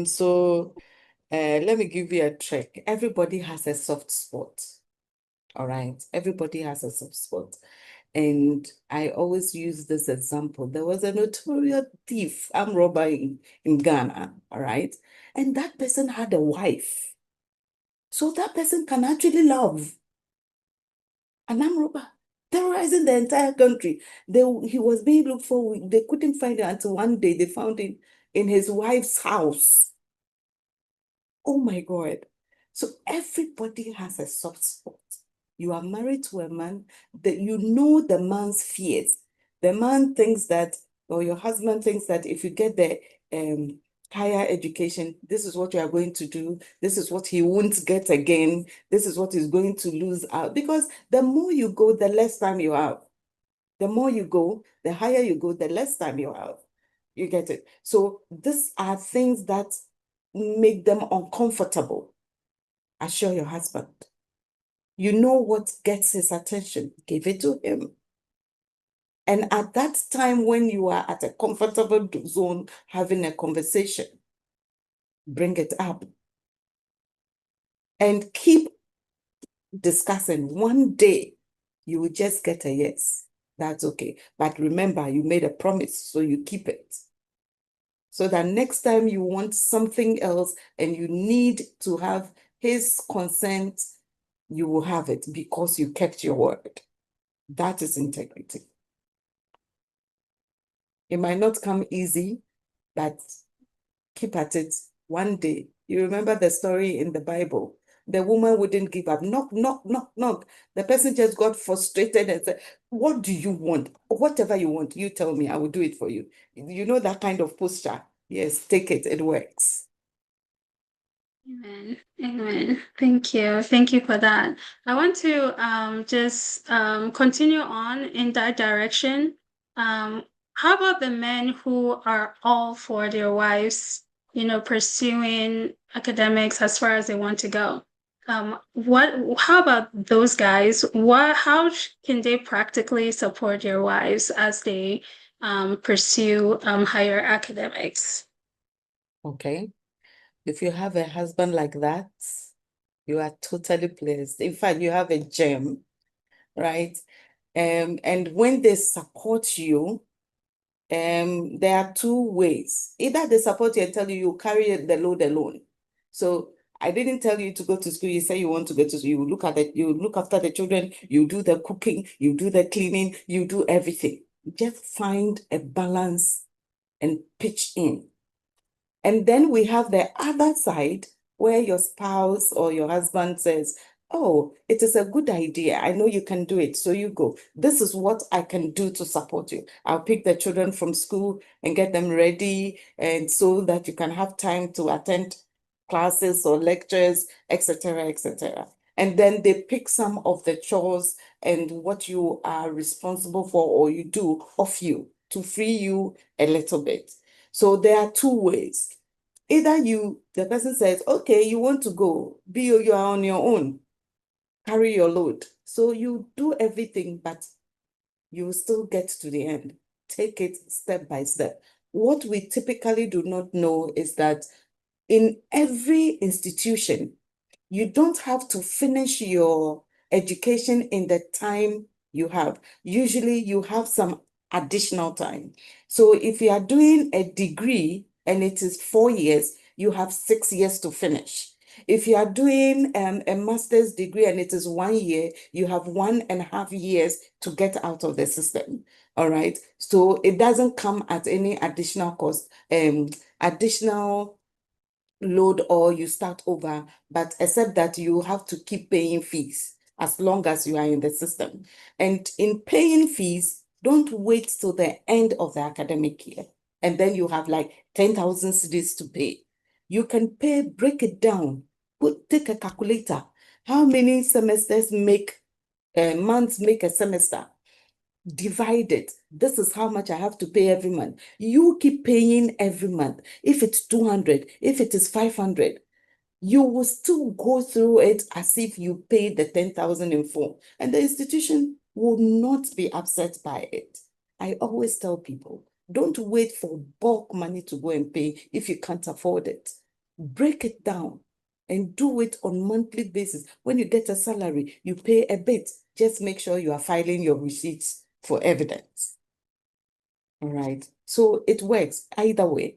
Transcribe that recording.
So let me give you a trick. Everybody has a soft spot. All right. Everybody has a soft spot. And I always use this example. There was a notorious thief, armed robber in Ghana. All right. And that person had a wife. So that person can actually love an armed robber, terrorizing the entire country. He was being looked for. They couldn't find him until one day they found him in his wife's house. Oh my God. So everybody has a soft spot. You are married to a man that you know the man's fears. The man thinks that, or your husband thinks that if you get the higher education, this is what you are going to do. This is what he won't get again. This is what he's going to lose out. Because the more you go, the less time you have. The more you go, the higher you go, the less time you have. You get it? So these are things that make them uncomfortable. Assure your husband. You know what gets his attention. Give it to him. And at that time, when you are at a comfortable zone having a conversation, bring it up. And keep discussing. One day, you will just get a yes. That's okay. But remember, you made a promise, so you keep it. So that next time you want something else and you need to have his consent, you will have it because you kept your word. That is integrity. It might not come easy, but keep at it. One day, you remember the story in the Bible. The woman wouldn't give up. Knock, knock, knock, knock. The person just got frustrated and said, what do you want? Whatever you want, you tell me, I will do it for you. You know that kind of posture. Yes, take it. It works. Amen. Amen. Thank you. Thank you for that. I want to just continue on in that direction. How about the men who are all for their wives, pursuing academics as far as they want to go? How about those guys? How can they practically support their wives as they pursue higher academics? Okay. If you have a husband like that, you are totally blessed. In fact, you have a gem, right? And when they support you, there are two ways. Either they support you and tell you carry the load alone. So I didn't tell you to go to school. You say you want to go to school. You look at it, you look after the children, you do the cooking, you do the cleaning, you do everything. Just find a balance and pitch in. And then we have the other side where your spouse or your husband says, oh, it is a good idea. I know you can do it. So you go. This is what I can do to support you. I'll pick the children from school and get them ready, and so that you can have time to attend classes or lectures, etc., etc. And then they pick some of the chores and what you are responsible for or you do off you to free you a little bit. So there are two ways. Either the person says, okay, you want to go, you are on your own, carry your load. So you do everything, but you will still get to the end. Take it step by step. What we typically do not know is that in every institution, you don't have to finish your education in the time you have. Usually you have some additional time. So if you are doing a degree and it is 4 years, you have 6 years to finish. If you are doing a master's degree and it is 1 year, you have 1.5 years to get out of the system. All right. So it doesn't come at any additional cost, additional load, or you start over, but except that you have to keep paying fees as long as you are in the system. And in paying fees, don't wait till the end of the academic year and then you have like 10,000 cedis to pay. You can pay, break it down, take a calculator. How many semesters months make a semester? Divide it. This is how much I have to pay every month. You keep paying every month. If it's 200, if it is 500, you will still go through it as if you paid the 10,000 in full. And the institution will not be upset by it. I always tell people, Don't wait for bulk money to go and pay if you can't afford it. Break it down and do it on monthly basis. When you get a salary, you pay a bit. Just make sure you are filing your receipts for evidence. All right. So it works either way.